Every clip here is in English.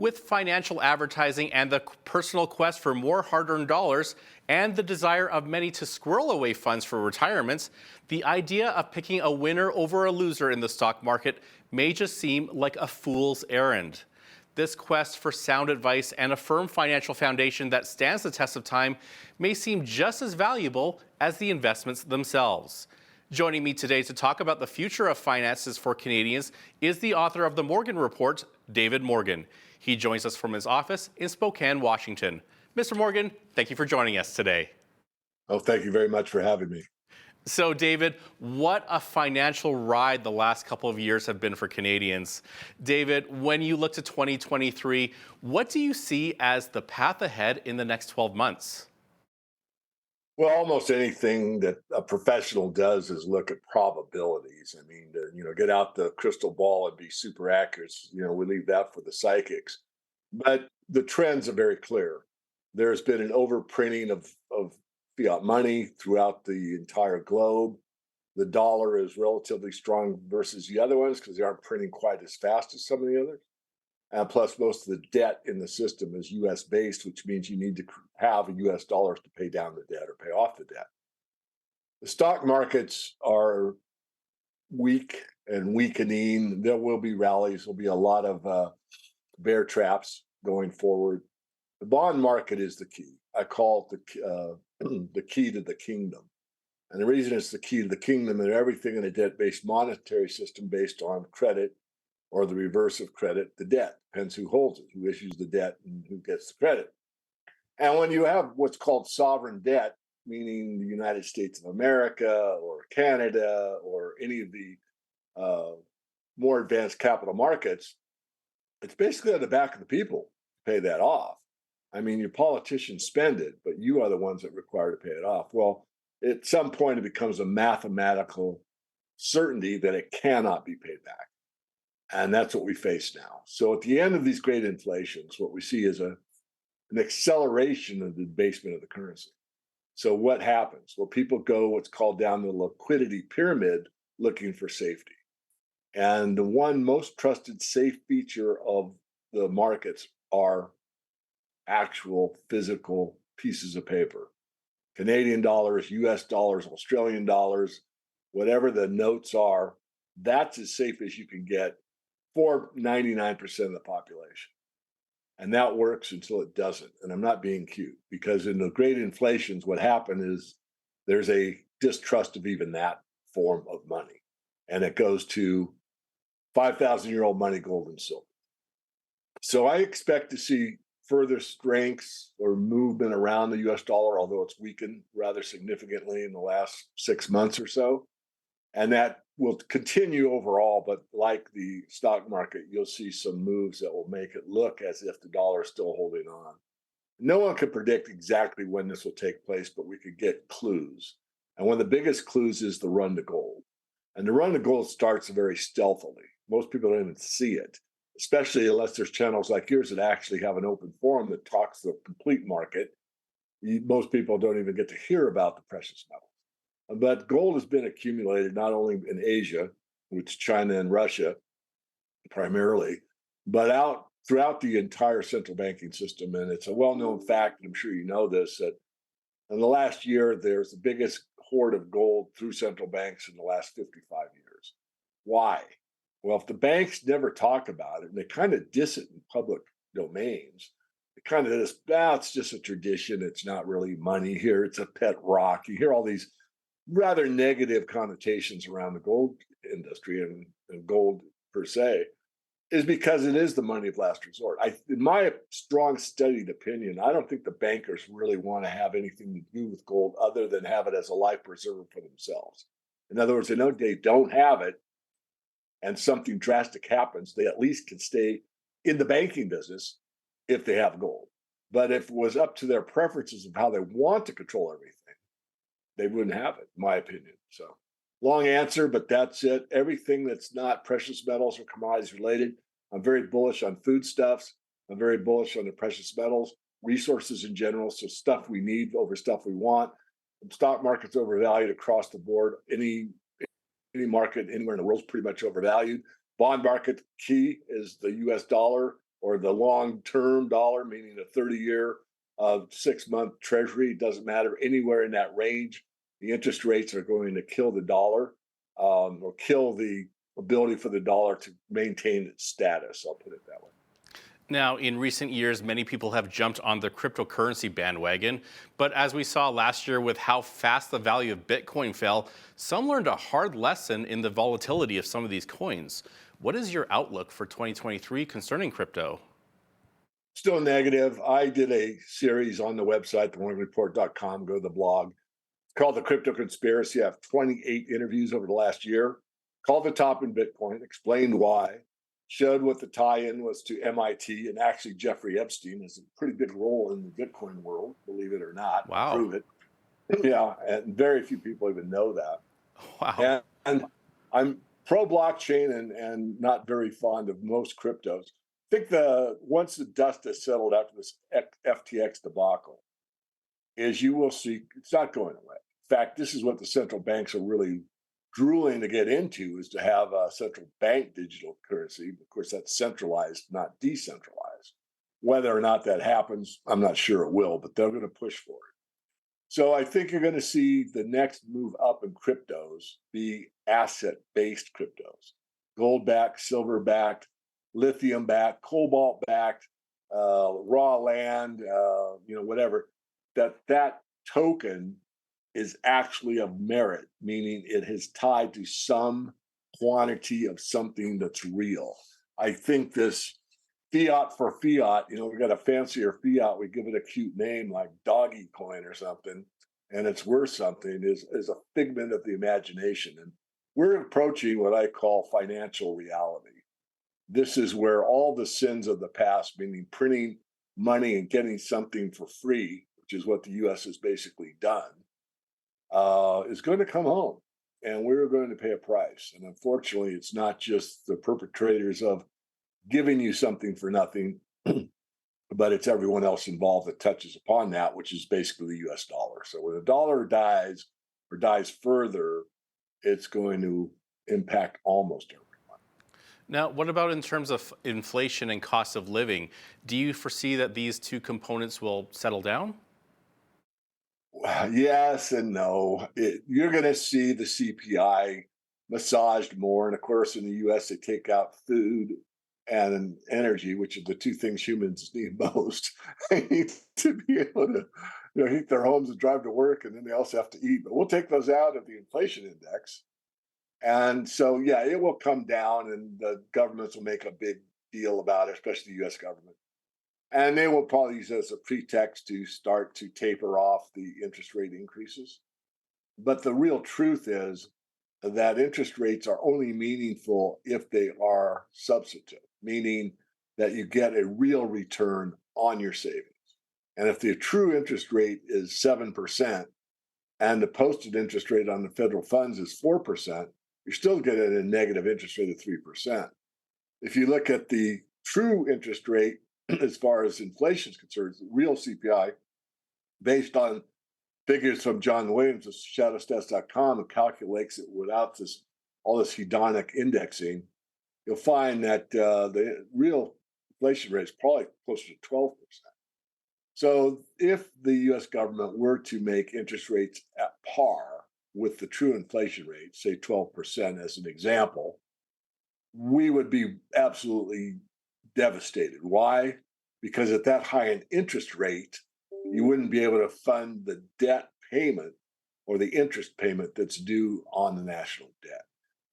With financial advertising and the personal quest for more hard-earned dollars and the desire of many to squirrel away funds for retirements, the idea of picking a winner over a loser in the stock market may just seem like a fool's errand. This quest for sound advice and a firm financial foundation that stands the test of time may seem just as valuable as the investments themselves. Joining me today to talk about the future of finances for Canadians is the author of the Morgan Report, David Morgan. He joins us from his office in Spokane, Washington. Mr. Morgan, thank you for joining us today. Oh, thank you very much for having me. So, David, what a financial ride the last couple of years have been for Canadians. David, when you look to 2023, what do you see as the path ahead in the next 12 months? Well, almost anything that a professional does is look at probabilities. I mean, to, get out the crystal ball and be super accurate. We leave that for the psychics. But the trends are very clear. There's been an overprinting of fiat money throughout the entire globe. The dollar is relatively strong versus the other ones because they aren't printing quite as fast as some of the others. And plus, most of the debt in the system is US based, which means you need to have US dollars to pay down the debt or pay off the debt. The stock markets are weak and weakening. There will be rallies. There'll be a lot of bear traps going forward. The bond market is the key. I call it the key to the kingdom. And the reason it's the key to the kingdom is everything in a debt-based monetary system based on credit or the reverse of credit, the debt. Depends who holds it, who issues the debt, and who gets the credit. And when you have what's called sovereign debt, meaning the United States of America or Canada or any of the more advanced capital markets, it's basically on the back of the people to pay that off. I mean, your politicians spend it, but you are the ones that require to pay it off. Well, at some point, it becomes a mathematical certainty that it cannot be paid back. And that's what we face now. So at the end of these great inflations, what we see is an acceleration of the debasement of the currency. So what happens? Well, people go what's called down the liquidity pyramid looking for safety. And the one most trusted safe feature of the markets are actual physical pieces of paper. Canadian dollars, US dollars, Australian dollars, whatever the notes are, that's as safe as you can get for 99% of the population. And that works until it doesn't. And I'm not being cute because in the great inflations, what happened is there's a distrust of even that form of money. And it goes to 5,000-year-old money, gold and silver. So I expect to see further strengths or movement around the US dollar, although it's weakened rather significantly in the last 6 months or so. And that will continue overall, but like the stock market, you'll see some moves that will make it look as if the dollar is still holding on. No one can predict exactly when this will take place, but we could get clues. And one of the biggest clues is the run to gold. And the run to gold starts very stealthily. Most people don't even see it, especially unless there's channels like yours that actually have an open forum that talks the complete market. Most people don't even get to hear about the precious metals. But gold has been accumulated not only in Asia, which China and Russia primarily, but out throughout the entire central banking system. And it's a well-known fact, and I'm sure you know this, that in the last year, there's the biggest hoard of gold through central banks in the last 55 years. Why? Well, if the banks never talk about it, and they kind of diss it in public domains, it kind of is, it's just a tradition. It's not really money here. It's a pet rock. You hear all these rather negative connotations around the gold industry and gold per se, is because it is the money of last resort. In my strong studied opinion, I don't think the bankers really want to have anything to do with gold other than have it as a life preserver for themselves. In other words, they know they don't have it and something drastic happens, they at least can stay in the banking business if they have gold. But if it was up to their preferences of how they want to control everything, they wouldn't have it, in my opinion. So long answer, but that's it. Everything that's not precious metals or commodities related, I'm very bullish on foodstuffs. I'm very bullish on the precious metals, resources in general. So stuff we need over stuff we want. The stock market's overvalued across the board. Any market anywhere in the world is pretty much overvalued. Bond market key is the US dollar or the long-term dollar, meaning a 30-year, 6-month treasury, doesn't matter, anywhere in that range, the interest rates are going to kill the dollar, or kill the ability for the dollar to maintain its status. I'll put it that way. Now, in recent years, many people have jumped on the cryptocurrency bandwagon. But as we saw last year with how fast the value of Bitcoin fell, some learned a hard lesson in the volatility of some of these coins. What is your outlook for 2023 concerning crypto? Still negative. I did a series on the website, thewarningreport.com, go to the blog. It's called The Crypto Conspiracy. I have 28 interviews over the last year, called The Top in Bitcoin, explained why, showed what the tie-in was to MIT, and actually Jeffrey Epstein has a pretty big role in the Bitcoin world, believe it or not, Wow. prove it. Yeah, and very few people even know that. Wow. And I'm pro blockchain and not very fond of most cryptos. I think once the dust has settled after this FTX debacle, is you will see it's not going away. In fact, this is what the central banks are really drooling to get into, is to have a central bank digital currency. Of course, that's centralized, not decentralized. Whether or not that happens, I'm not sure it will, but they're going to push for it. So I think you're going to see the next move up in cryptos be asset-based cryptos, gold-backed, silver-backed, lithium-backed, cobalt-backed, raw land, whatever. That token is actually of merit, meaning it is tied to some quantity of something that's real. I think this fiat for fiat, we got a fancier fiat, we give it a cute name like doggy coin or something, and it's worth something, is a figment of the imagination. And we're approaching what I call financial reality. This is where all the sins of the past, meaning printing money and getting something for free, which is what the US has basically done, is going to come home. And we're going to pay a price. And unfortunately, it's not just the perpetrators of giving you something for nothing, but it's everyone else involved that touches upon that, which is basically the US dollar. So when the dollar dies or dies further, it's going to impact almost everyone. Now, what about in terms of inflation and cost of living? Do you foresee that these two components will settle down? Yes and no. You're going to see the CPI massaged more. And of course, in the US, they take out food and energy, which are the two things humans need most. They need to be able to heat their homes and drive to work, and then they also have to eat. But we'll take those out of the inflation index. And so, yeah, it will come down, and the governments will make a big deal about it, especially the US government. And they will probably use it as a pretext to start to taper off the interest rate increases. But the real truth is that interest rates are only meaningful if they are substantive, meaning that you get a real return on your savings. And if the true interest rate is 7% and the posted interest rate on the federal funds is 4%, you're still getting a negative interest rate of 3%. If you look at the true interest rate, as far as inflation is concerned, real CPI, based on figures from John Williams of shadowstats.com, who calculates it without all this hedonic indexing, you'll find that the real inflation rate is probably closer to 12%. So if the US government were to make interest rates at par with the true inflation rate, say 12% as an example, we would be absolutely devastated. Why? Because at that high an interest rate, you wouldn't be able to fund the debt payment or the interest payment that's due on the national debt.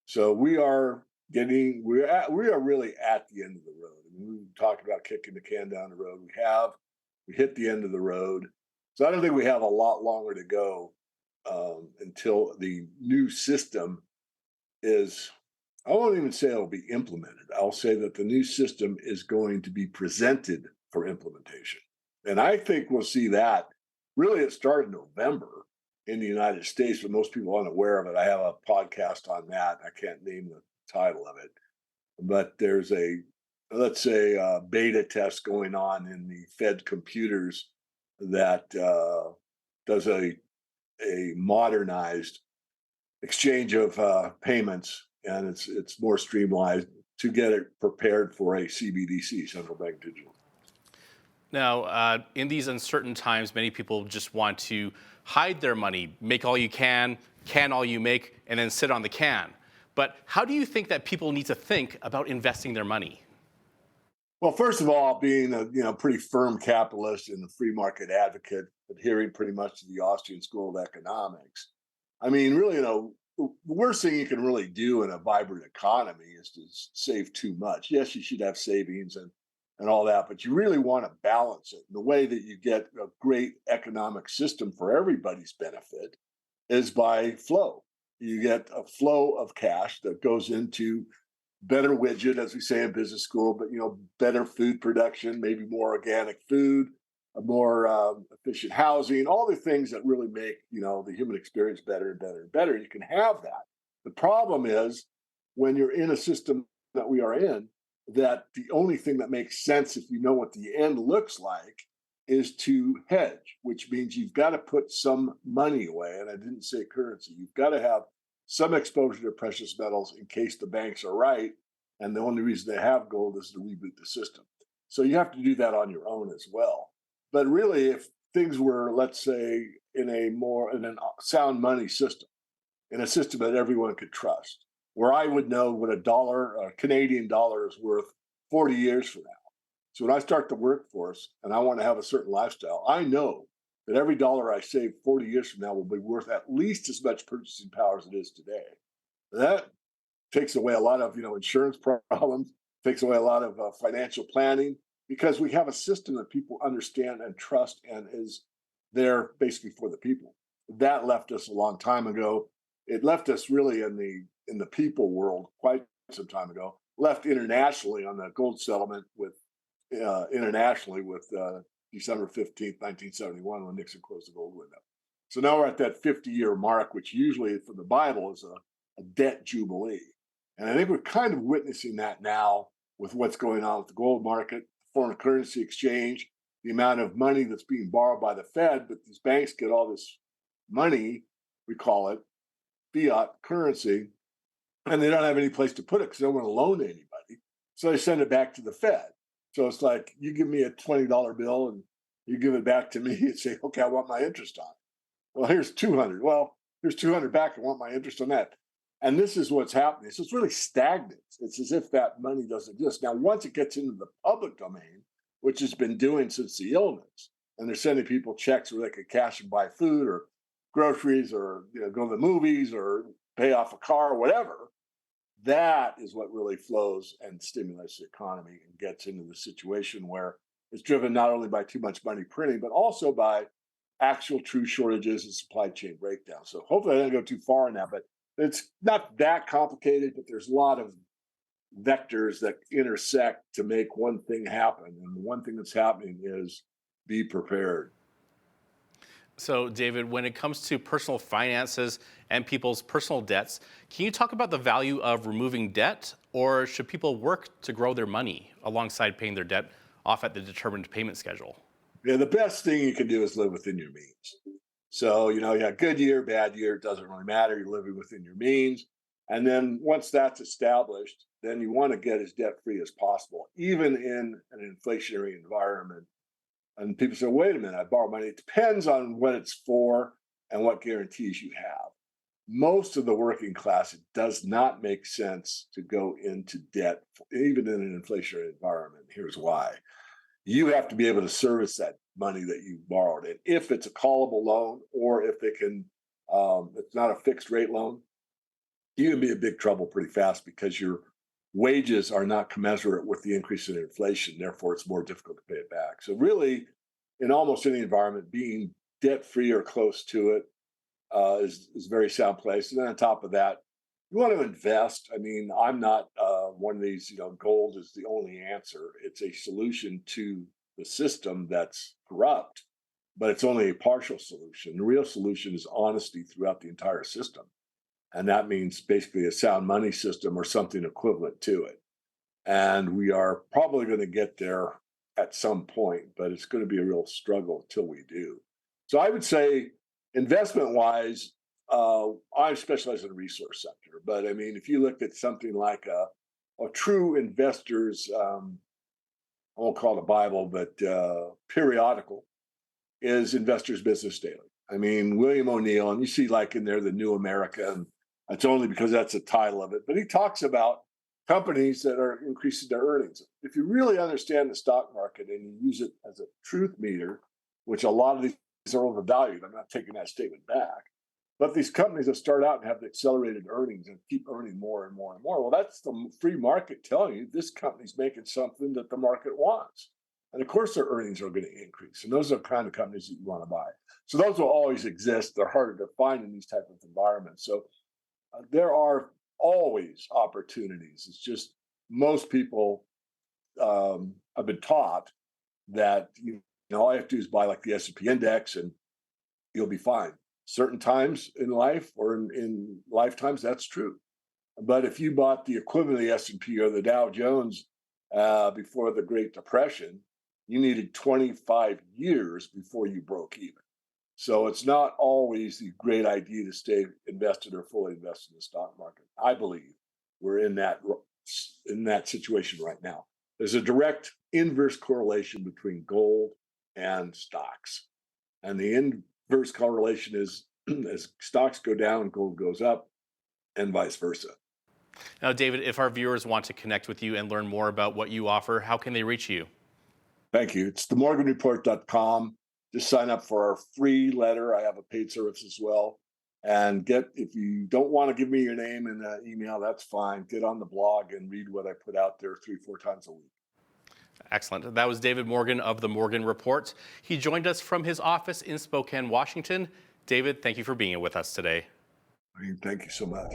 So we are really at the end of the road. I mean, we talked about kicking the can down the road. We hit the end of the road. So I don't think we have a lot longer to go until the new system is, I won't even say it'll be implemented. I'll say that the new system is going to be presented for implementation. And I think we'll see that. Really, it started in November in the United States, but most people aren't aware of it. I have a podcast on that. I can't name the title of it. But there's let's say, a beta test going on in the Fed computers that does a modernized exchange of payments, and it's more streamlined to get it prepared for a CBDC, central bank digital. Now, in these uncertain times, many people just want to hide their money, make all you can all you make, and then sit on the can. But how do you think that people need to think about investing their money? Well, first of all, being a pretty firm capitalist and a free market advocate, adhering pretty much to the Austrian School of Economics. I mean, really, the worst thing you can really do in a vibrant economy is to save too much. Yes, you should have savings and all that, but you really want to balance it. And the way that you get a great economic system for everybody's benefit is by flow. You get a flow of cash that goes into better widget, as we say in business school, but better food production, maybe more organic food, a more efficient housing, all the things that really make the human experience better and better and better. You can have that. The problem is when you're in a system that we are in, that the only thing that makes sense if you know what the end looks like is to hedge, which means you've got to put some money away. And I didn't say currency. You've got to have some exposure to precious metals in case the banks are right. And the only reason they have gold is to reboot the system. So you have to do that on your own as well. But really, if things were, let's say, in a sound money system, in a system that everyone could trust, where I would know what a Canadian dollar is worth 40 years from now. So when I start the workforce and I want to have a certain lifestyle, I know that every dollar I save 40 years from now will be worth at least as much purchasing power as it is today. That takes away a lot of insurance problems, takes away a lot of financial planning, because we have a system that people understand and trust and is there basically for the people. That left us a long time ago. It left us really in the people world quite some time ago. Left internationally on the gold settlement with December 15th, 1971, when Nixon closed the gold window. So now we're at that 50-year mark, which usually from the Bible is a debt jubilee. And I think we're kind of witnessing that now with what's going on with the gold market, foreign currency exchange, the amount of money that's being borrowed by the Fed, but these banks get all this money, we call it fiat currency, and they don't have any place to put it because they don't want to loan to anybody. So they send it back to the Fed. So it's like you give me a $20 bill and you give it back to me and say, okay, I want my interest on it. Well, here's 200. Well, here's 200 back. I want my interest on that. And this is what's happening. So it's really stagnant. It's as if that money doesn't exist. Now, once it gets into the public domain, which has been doing since the illness, and they're sending people checks where they could cash and buy food or groceries or go to the movies or pay off a car or whatever, that is what really flows and stimulates the economy and gets into the situation where it's driven not only by too much money printing, but also by actual true shortages and supply chain breakdown. So hopefully I don't go too far in that, but it's not that complicated, but there's a lot of vectors that intersect to make one thing happen. And the one thing that's happening is be prepared. So, David, when it comes to personal finances and people's personal debts, can you talk about the value of removing debt, or should people work to grow their money alongside paying their debt off at the determined payment schedule? Yeah, the best thing you can do is live within your means. So, yeah, good year, bad year, it doesn't really matter. You're living within your means. And then once that's established, then you want to get as debt free as possible, even in an inflationary environment. And people say, wait a minute, I borrow money. It depends on what it's for and what guarantees you have. Most of the working class, it does not make sense to go into debt, even in an inflationary environment. Here's why. You have to be able to service that money that you borrowed. And if it's a callable loan, or if it can, it's not a fixed rate loan, you can be in big trouble pretty fast because your wages are not commensurate with the increase in inflation. Therefore, it's more difficult to pay it back. So really, in almost any environment, being debt-free or close to it is a very sound place. And then on top of that, you want to invest. I mean, I'm not one of these, gold is the only answer. It's a solution to the system that's corrupt, but it's only a partial solution. The real solution is honesty throughout the entire system. And that means basically a sound money system or something equivalent to it. And we are probably going to get there at some point, but it's going to be a real struggle until we do. So I would say investment wise, I specialize in the resource sector. But I mean, if you looked at something like a true investor's, I won't call it a Bible, but periodical is Investor's Business Daily. I mean, William O'Neill, and you see like in there the New America, and that's only because that's the title of it. But he talks about companies that are increasing their earnings. If you really understand the stock market and you use it as a truth meter, which a lot of these are overvalued, I'm not taking that statement back. But these companies that start out and have the accelerated earnings and keep earning more and more and more. Well, that's the free market telling you this company's making something that the market wants. And of course, their earnings are going to increase. And those are the kind of companies that you want to buy. So those will always exist. They're harder to find in these type of environments. So there are always opportunities. It's just most people have been taught that all you have to do is buy like the S&P index and you'll be fine. Certain times in life or in lifetimes, that's true. But if you bought the equivalent of the S&P or the Dow Jones before the Great Depression, you needed 25 years before you broke even. So it's not always the great idea to stay invested or fully invested in the stock market. I believe we're in that situation right now. There's a direct inverse correlation between gold and stocks. And the inverse correlation is as stocks go down, gold goes up, and vice versa. Now, David, if our viewers want to connect with you and learn more about what you offer, how can they reach you? Thank you. It's themorganreport.com. Just sign up for our free letter. I have a paid service as well. And if you don't want to give me your name and email, that's fine. Get on the blog and read what I put out there 3-4 times a week. Excellent. That was David Morgan of The Morgan Report. He joined us from his office in Spokane, Washington. David, thank you for being with us today. Thank you so much.